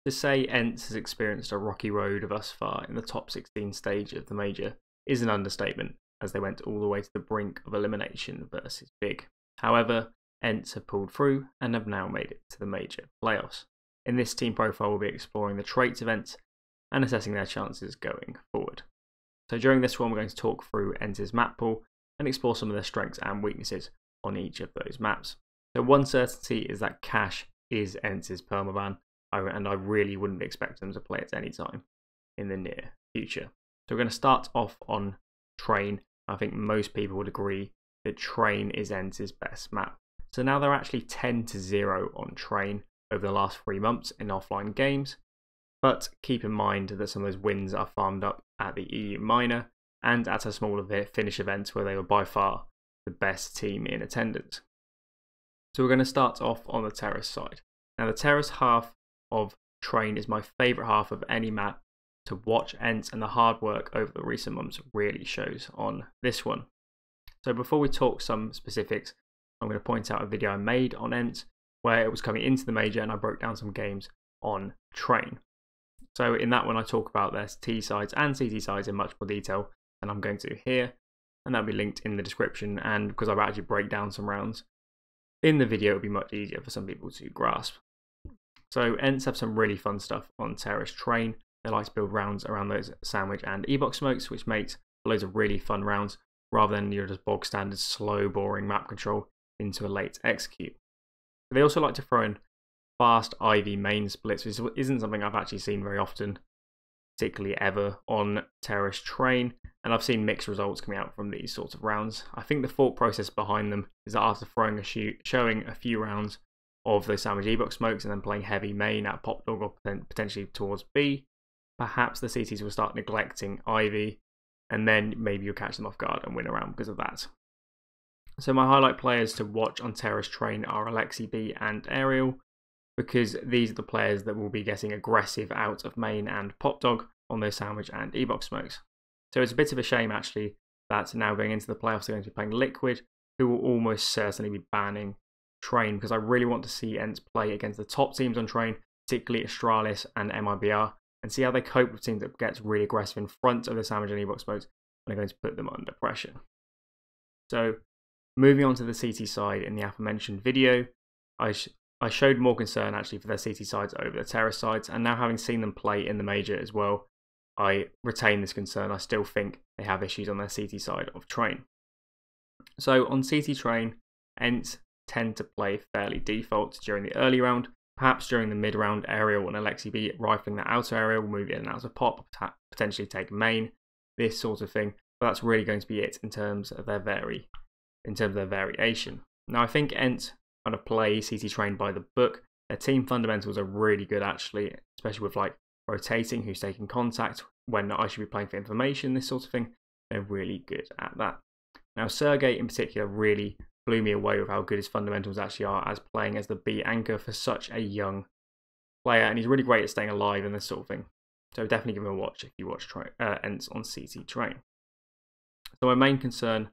To say ENCE has experienced a rocky road thus far in the top 16 stage of the major is an understatement, as they went all the way to the brink of elimination versus Big. However, ENCE have pulled through and have now made it to the major playoffs. In this team profile, we'll be exploring the traits of ENCE and assessing their chances going forward. So during this one, we're going to talk through ENCE's map pool and explore some of their strengths and weaknesses on each of those maps. So one certainty is that Cash is ENCE's permaban, and I really wouldn't expect them to play it any time in the near future. So we're going to start off on Train. I think most people would agree that Train is ENCE's best map. So now they're actually 10-0 on Train over the last 3 months in offline games, but keep in mind that some of those wins are farmed up at the EU Minor and at a smaller Finnish event where they were by far the best team in attendance. So we're going to start off on the terrace side. Now the terrace half of Train is my favourite half of any map to watch ENCE, and the hard work over the recent months really shows on this one. So before we talk some specifics, I'm going to point out a video I made on ENCE where it was coming into the major and I broke down some games on Train. So in that one I talk about their T sides and CT sides in much more detail than I'm going to here, and that'll be linked in the description, and because I've actually break down some rounds in the video, it'll be much easier for some people to grasp. So ENCE have some really fun stuff on Terrace Train. They like to build rounds around those sandwich and e-box smokes, which makes loads of really fun rounds rather than your just bog standard slow boring map control into a late execute. They also like to throw in fast Ivy main splits, which isn't something I've actually seen very often, particularly ever on Terrace Train, and I've seen mixed results coming out from these sorts of rounds. I think the thought process behind them is that after showing a few rounds of those sandwich e-box smokes and then playing heavy main at Pop Dog or potentially towards B, perhaps the CTs will start neglecting Ivy, and then maybe you'll catch them off guard and win a round because of that. So my highlight players to watch on Terrace Train are Alexi B and Ariel, because these are the players that will be getting aggressive out of main and Pop Dog on those sandwich and e-box smokes. So it's a bit of a shame actually that now going into the playoffs they're going to be playing Liquid, who will almost certainly be banning Train, because I really want to see ENCE play against the top teams on Train, particularly Astralis and MIBR, and see how they cope with teams that gets really aggressive in front of the sandwich and e-box smokes and are going to put them under pressure. So moving on to the CT side, in the aforementioned video, I showed more concern actually for their CT sides over the terrace sides, and now having seen them play in the major as well, I retain this concern. I still think they have issues on their CT side of Train. So on CT Train, ENCE tend to play fairly default during the early round. Perhaps during the mid round, Ariel and Alexi B rifling the outer area will move in and out of Pop, potentially take main, this sort of thing. But that's really going to be it in terms of their variation. Now I think ENCE kind of play CT Train by the book. Their team fundamentals are really good actually, especially with like rotating, who's taking contact, when I should be playing for information, this sort of thing. They're really good at that. Now Sergey in particular really blew me away with how good his fundamentals actually are as playing as the B anchor for such a young player, and he's really great at staying alive and this sort of thing. So definitely give him a watch if you watch ENCE on CT Train. So my main concern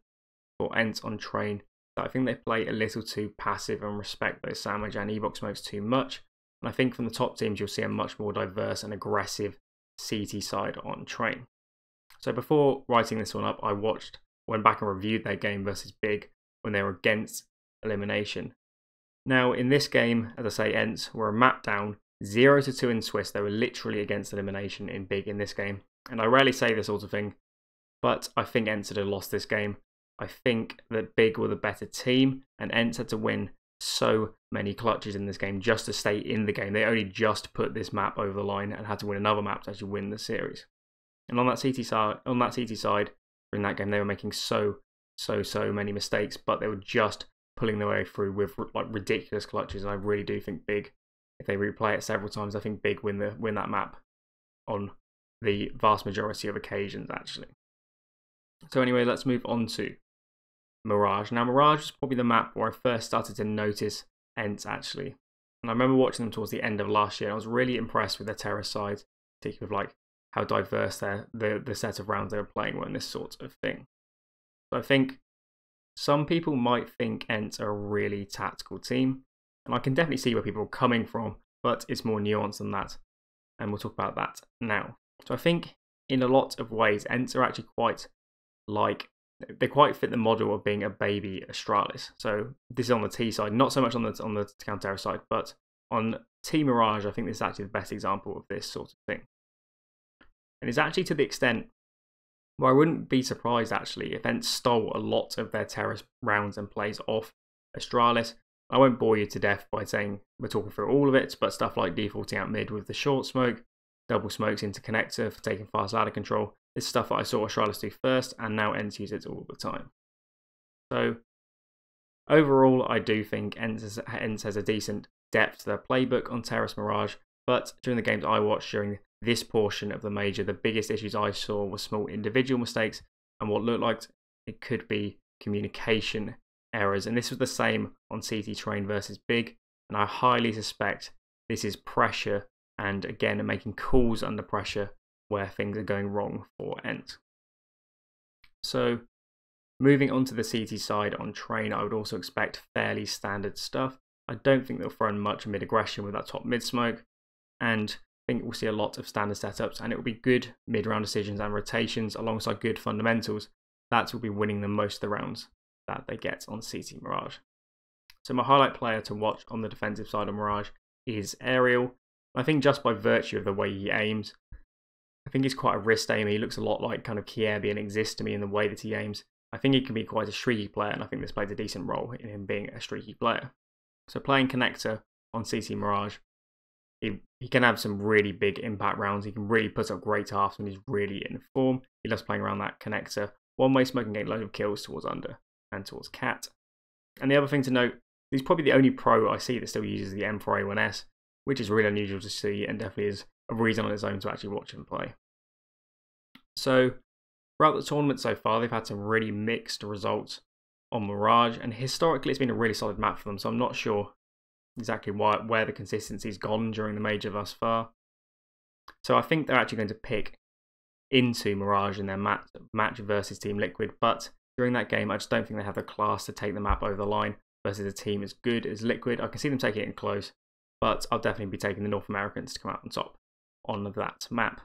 for ENCE on Train is that I think they play a little too passive and respect those sandwich and e-box smokes too much, and I think from the top teams you'll see a much more diverse and aggressive CT side on Train. So before writing this one up, I went back and reviewed their game versus Big when they were against elimination. Now in this game, as I say, ENCE were a map down 0-2 in Swiss. They were literally against elimination in Big in this game, and I rarely say this sort of thing, but I think ENCE had lost this game. I think that Big were the better team, and ENCE had to win so many clutches in this game just to stay in the game. They only just put this map over the line and had to win another map to actually win the series. And on that CT side, during that game, they were making so many mistakes, but they were just pulling their way through with like ridiculous clutches. And I really do think Big, if they replay it several times, I think Big win that map on the vast majority of occasions actually. So anyway, let's move on to Mirage. Now Mirage was probably the map where I first started to notice ENCE actually, and I remember watching them towards the end of last year. I was really impressed with their terrace side, particularly with like how diverse the set of rounds they were playing were and this sort of thing. So I think some people might think ENCE are a really tactical team, and I can definitely see where people are coming from, but it's more nuanced than that. and we'll talk about that now. So I think in a lot of ways, ENCE are actually quite like, they quite fit the model of being a baby Astralis. So this is on the T side, not so much on the Counter side, but on T Mirage, I think this is actually the best example of this sort of thing. And it's actually to the extent where I wouldn't be surprised actually if ENCE stole a lot of their terrorist rounds and plays off Astralis. I won't bore you to death by saying we're talking through all of it, but stuff like defaulting out mid with the short smoke, double smokes into connector for taking fast ladder control. This is stuff that I saw Astralis do first, and now ENCE use it all the time. So overall, I do think ENCE has a decent depth to their playbook on Terrorist Mirage, but during the games I watched during this portion of the major, the biggest issues I saw were small individual mistakes and what looked like it could be communication errors. And this was the same on CT Train versus Big, and I highly suspect this is pressure and again making calls under pressure where things are going wrong for ENCE. So moving on to the CT side on Train, I would also expect fairly standard stuff. I don't think they'll throw in much mid aggression with that top mid smoke, and I think we'll see a lot of standard setups, and it will be good mid round decisions and rotations alongside good fundamentals. That will be winning them most of the rounds that they get on CT Mirage. So my highlight player to watch on the defensive side of Mirage is Aerial. I think just by virtue of the way he aims, I think he's quite a wrist aimer. He looks a lot like kind of Kiebi and exists to me in the way that he aims. I think he can be quite a streaky player, and I think this plays a decent role in him being a streaky player. So playing connector on CT Mirage, he can have some really big impact rounds. He can really put up great halves when he's really in form. He loves playing around that connector. One-way smoking, getting a load of kills towards under and towards Cat. And the other thing to note, he's probably the only pro I see that still uses the M4A1S, which is really unusual to see and definitely is a reason on its own to actually watch him play. So throughout the tournament so far, they've had some really mixed results on Mirage, and historically it's been a really solid map for them, so I'm not sure exactly where the consistency's gone during the major thus far. So I think they're actually going to pick into Mirage in their match versus Team Liquid, but during that game I just don't think they have the class to take the map over the line versus a team as good as Liquid. I can see them taking it in close, but I'll definitely be taking the North Americans to come out on top on that map.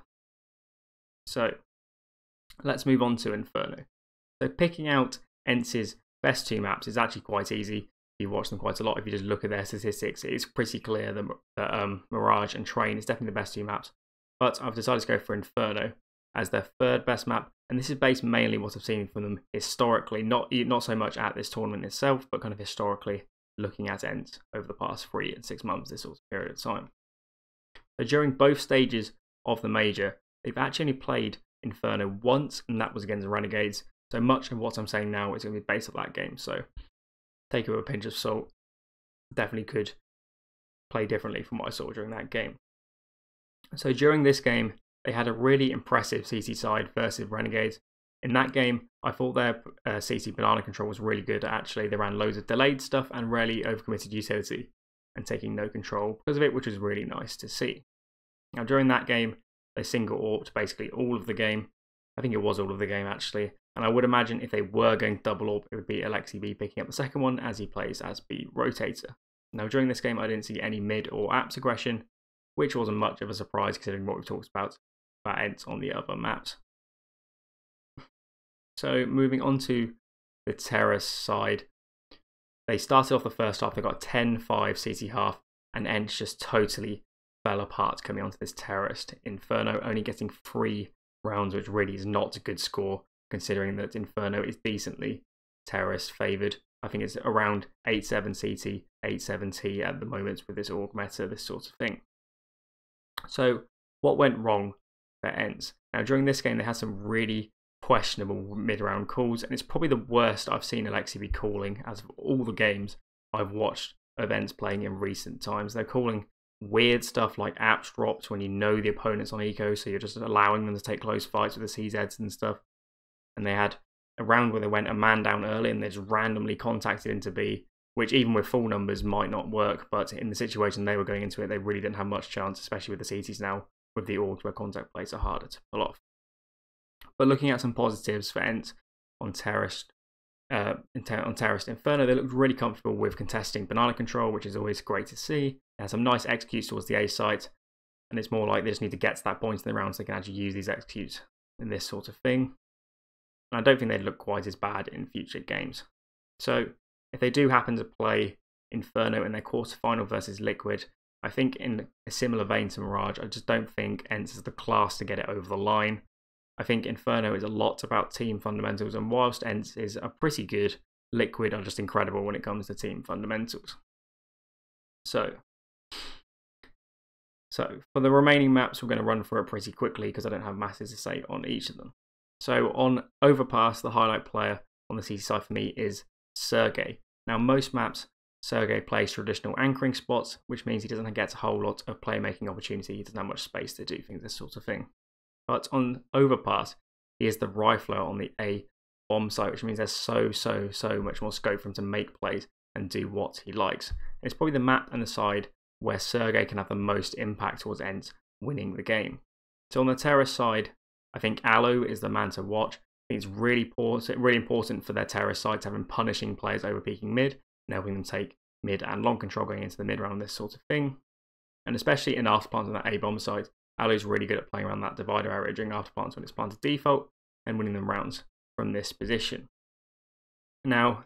So let's move on to Inferno. So picking out ENCE's best two maps is actually quite easy. You watch them quite a lot. If you just look at their statistics, it's pretty clear that Mirage and Train is definitely the best two maps. But I've decided to go for Inferno as their third best map, and this is based mainly what I've seen from them historically, not so much at this tournament itself, but kind of historically looking at ENCE over the past 3 and 6 months, this sort of period of time. So during both stages of the major, they've actually only played Inferno once, and that was against the Renegades. So much of what I'm saying now is going to be based on that game. So take it with a pinch of salt. Definitely could play differently from what I saw during that game. So during this game, they had a really impressive CT side versus Renegades. In that game, I thought their CT banana control was really good. Actually, they ran loads of delayed stuff and rarely overcommitted utility and taking no control because of it, which was really nice to see. Now during that game, they single AWP'd basically all of the game. I think it was all of the game actually. And I would imagine if they were going double AWP, it would be Alexi B picking up the second one as he plays as B rotator. Now during this game, I didn't see any mid or apps aggression, which wasn't much of a surprise considering what we've talked about ENCE on the other maps. So moving on to the Terrace side, they started off the first half, they got 10-5 CT half, and ENCE just totally fell apart coming onto this Terrorist. Inferno only getting 3 rounds, which really is not a good score considering that Inferno is decently Terrorist favoured. I think it's around 8-7 CT, 8-7 T at the moment with this org meta, this sort of thing. So what went wrong for ENCE? Now during this game they had some really questionable mid-round calls, and it's probably the worst I've seen Alexi be calling as of all the games I've watched of ENCE playing in recent times. They're calling weird stuff like apps dropped when you know the opponent's on eco, so you're just allowing them to take close fights with the CZs and stuff. And they had a round where they went a man down early and they just randomly contacted into B, which even with full numbers might not work, but in the situation they were going into it, they really didn't have much chance, especially with the CTs now, with the orgs where contact plays are harder to pull off. But looking at some positives for ENCE on Terrorist Inferno, they looked really comfortable with contesting banana control, which is always great to see. They had some nice executes towards the A site, and it's more like they just need to get to that point in the round so they can actually use these executes in this sort of thing. And I don't think they'd look quite as bad in future games. So if they do happen to play Inferno in their quarterfinal versus Liquid, I think in a similar vein to Mirage, I just don't think ENCE is the class to get it over the line. I think Inferno is a lot about team fundamentals, and whilst ENCE is a pretty good, Liquid are just incredible when it comes to team fundamentals. So for the remaining maps, we're going to run through it pretty quickly because I don't have masses to say on each of them. So on Overpass, the highlight player on the CT side for me is Sergey. Now most maps, Sergey plays traditional anchoring spots, which means he doesn't get a whole lot of playmaking opportunity. He doesn't have much space to do things, this sort of thing. But on Overpass, he is the rifler on the A bomb site, which means there's so much more scope for him to make plays and do what he likes. And it's probably the map and the side where Sergey can have the most impact towards ENCE winning the game. So on the terrorist side, I think Alu is the man to watch. I think it's really important for their terrorist side to have him punishing players over peeking mid and helping them take mid and long control going into the mid round, this sort of thing. And especially in afterplants on that A bomb side, Alu's really good at playing around that divider area during afterplants when it's planted default and winning them rounds from this position. Now,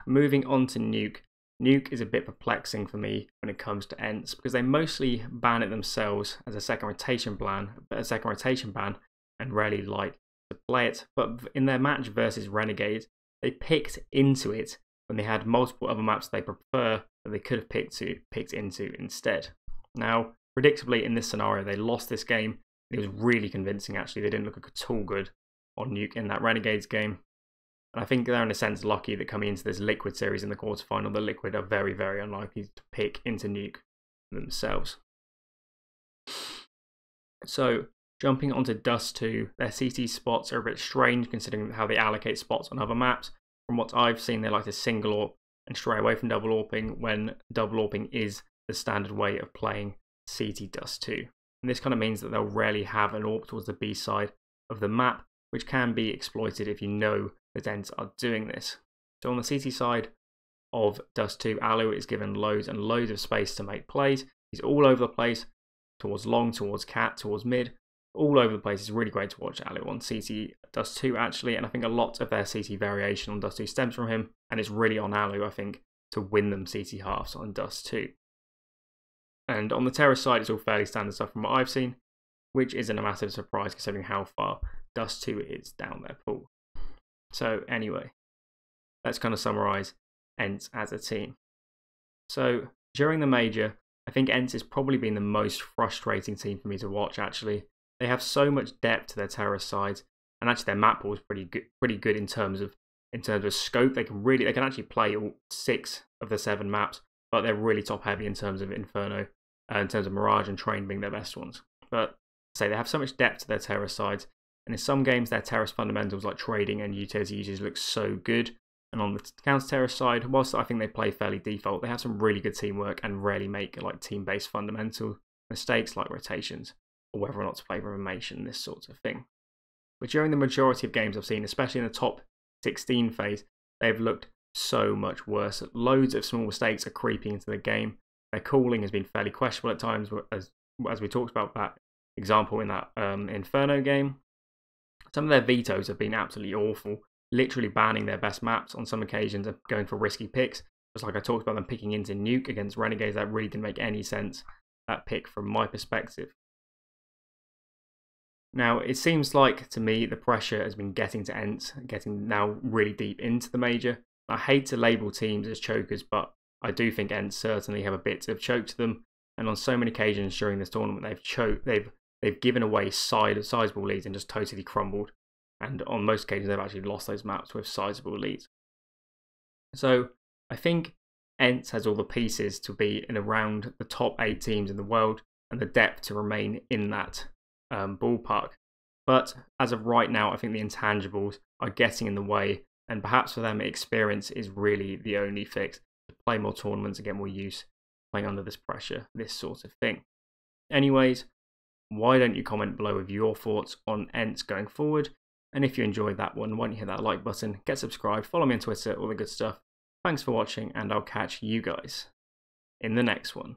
moving on to Nuke. Nuke is a bit perplexing for me when it comes to ENCE because they mostly ban it themselves as a second rotation ban, and rarely like to play it. But in their match versus Renegades, they picked into it when they had multiple other maps they prefer that they could have picked into instead. Now, predictably in this scenario, they lost this game. It was really convincing actually. They didn't look at all good on Nuke in that Renegades game. And I think they're in a sense lucky that coming into this Liquid series in the quarterfinal, the Liquid are very unlikely to pick into Nuke themselves. So jumping onto Dust 2, their CT spots are a bit strange considering how they allocate spots on other maps. From what I've seen, they like to single AWP and stray away from double AWPing when double AWPing is the standard way of playing CT Dust 2. And this kind of means that they'll rarely have an AWP towards the B side of the map, which can be exploited if you know that ENCE are doing this. So on the CT side of Dust 2, Alu is given loads and loads of space to make plays. He's all over the place, towards long, towards cat, towards mid, all over the place. It's really great to watch Alu on CT Dust 2 actually, and I think a lot of their CT variation on Dust 2 stems from him, and it's really on Alu, I think, to win them CT halves on Dust 2. And on the terrorist side, it's all fairly standard stuff from what I've seen, which isn't a massive surprise considering how far Dust 2 is down their pool. So anyway, let's kind of summarise ENCE as a team. So during the major, I think ENCE has probably been the most frustrating team for me to watch actually. They have so much depth to their terrorist sides, and actually their map pool is pretty good in terms of scope. They can actually play all 6 of the 7 maps, but they're really top heavy in terms of Inferno, in terms of Mirage and Train being their best ones. But say they have so much depth to their terrorist sides, and in some games their terrorist fundamentals like trading and utility usage look so good. And on the counter-terrorist side, whilst I think they play fairly default, they have some really good teamwork and rarely make like team-based fundamental mistakes like rotations or whether or not to play formation, this sort of thing. But during the majority of games I've seen, especially in the top 16 phase, they've looked so much worse. Loads of small mistakes are creeping into the game. Their calling has been fairly questionable at times, as we talked about that example in that Inferno game. Some of their vetoes have been absolutely awful, literally banning their best maps on some occasions and going for risky picks. Just like I talked about them picking into Nuke against Renegades, that really didn't make any sense, that pick from my perspective. Now, it seems like, to me, the pressure has been getting to ENCE, getting now really deep into the major. I hate to label teams as chokers, but I do think ENCE certainly have a bit of choke to them. And on so many occasions during this tournament, they've given away sizable leads and just totally crumbled. And on most occasions, they've actually lost those maps with sizable leads. So I think ENCE has all the pieces to be in around the top 8 teams in the world and the depth to remain in that ballpark. But as of right now, I think the intangibles are getting in the way, and perhaps for them, experience is really the only fix to play more tournaments and get more use playing under this pressure, this sort of thing. Anyways, why don't you comment below with your thoughts on ENCE going forward? And if you enjoyed that one, why don't you hit that like button, get subscribed, follow me on Twitter, all the good stuff. Thanks for watching, and I'll catch you guys in the next one.